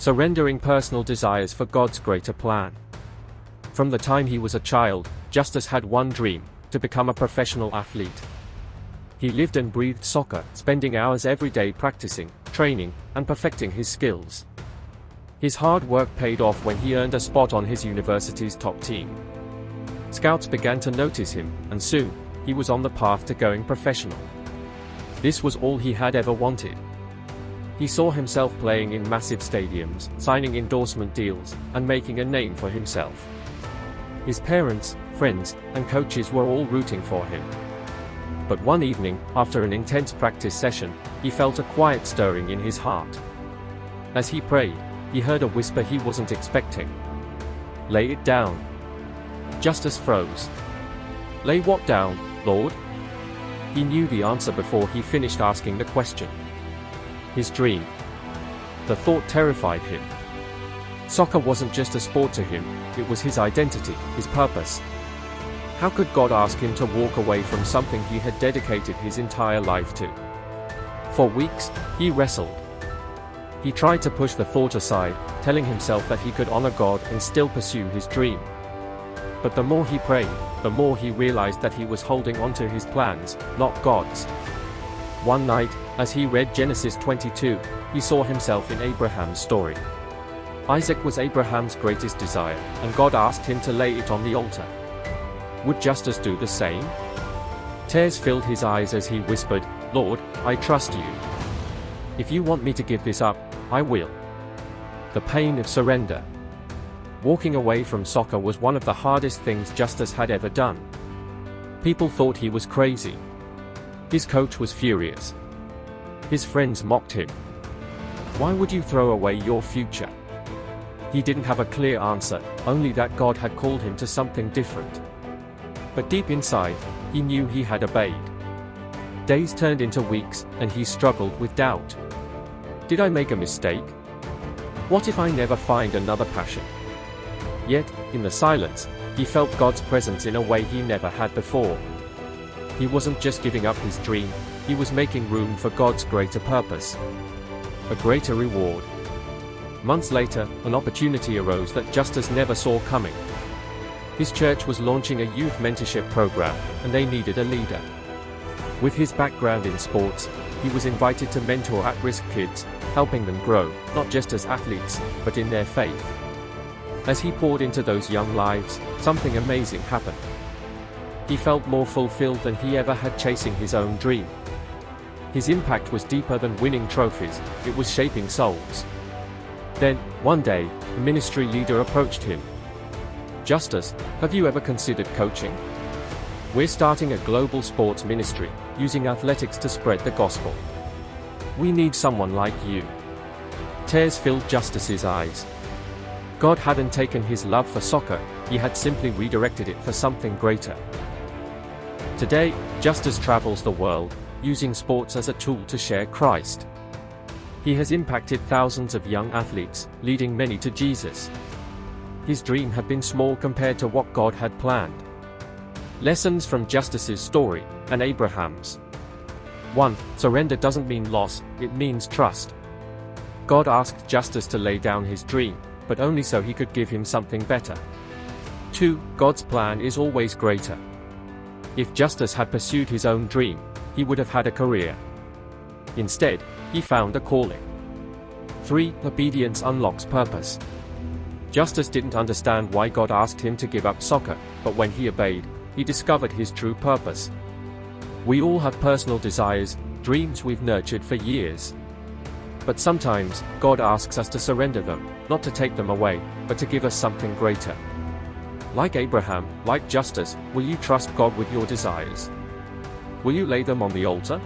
surrendering personal desires for God's greater plan. From the time he was a child, Justus had one dream: to become a professional athlete. He lived and breathed soccer, spending hours every day practicing, training, and perfecting his skills. His hard work paid off when he earned a spot on his university's top team. Scouts began to notice him, and soon, he was on the path to going professional. This was all he had ever wanted. He saw himself playing in massive stadiums, signing endorsement deals, and making a name for himself. His parents, friends, and coaches were all rooting for him. But one evening, after an intense practice session, he felt a quiet stirring in his heart. As he prayed, he heard a whisper he wasn't expecting. "Lay it down." Justus froze. "Lay what down, Lord?" He knew the answer before he finished asking the question. His dream. The thought terrified him. Soccer wasn't just a sport to him, it was his identity, his purpose. How could God ask him to walk away from something he had dedicated his entire life to? For weeks, he wrestled. He tried to push the thought aside, telling himself that he could honor God and still pursue his dream. But the more he prayed, the more he realized that he was holding onto his plans, not God's. One night, as he read Genesis 22, he saw himself in Abraham's story. Isaac was Abraham's greatest desire, and God asked him to lay it on the altar. Would Justus do the same? Tears filled his eyes as he whispered, "Lord, I trust you. If you want me to give this up, I will." The pain of surrender. Walking away from soccer was one of the hardest things Justus had ever done. People thought he was crazy. His coach was furious. His friends mocked him. Why would you throw away your future? He didn't have a clear answer, only that God had called him to something different. But deep inside, he knew he had obeyed. Days turned into weeks, and he struggled with doubt. Did I make a mistake? What if I never find another passion? Yet, in the silence, he felt God's presence in a way he never had before. He wasn't just giving up his dream, he was making room for God's greater purpose. A greater reward. Months later, an opportunity arose that Justus never saw coming. His church was launching a youth mentorship program, and they needed a leader. With his background in sports, he was invited to mentor at-risk kids, helping them grow, not just as athletes, but in their faith. As he poured into those young lives, something amazing happened. He felt more fulfilled than he ever had chasing his own dream. His impact was deeper than winning trophies, it was shaping souls. Then, one day, a ministry leader approached him. "Justus, have you ever considered coaching? We're starting a global sports ministry, using athletics to spread the gospel. We need someone like you." Tears filled Justus's eyes. God hadn't taken his love for soccer, he had simply redirected it for something greater. Today, Justus travels the world, using sports as a tool to share Christ. He has impacted thousands of young athletes, leading many to Jesus. His dream had been small compared to what God had planned. Lessons from Justus's story, and Abraham's. 1. Surrender doesn't mean loss, it means trust. God asked Justus to lay down his dream, but only so he could give him something better. 2. God's plan is always greater. If Justus had pursued his own dream, he would have had a career. Instead, he found a calling. 3. Obedience unlocks purpose. Justus didn't understand why God asked him to give up soccer, but when he obeyed, he discovered his true purpose. We all have personal desires, dreams we've nurtured for years. But sometimes, God asks us to surrender them, not to take them away, but to give us something greater. Like Abraham, like Justus, will you trust God with your desires? Will you lay them on the altar?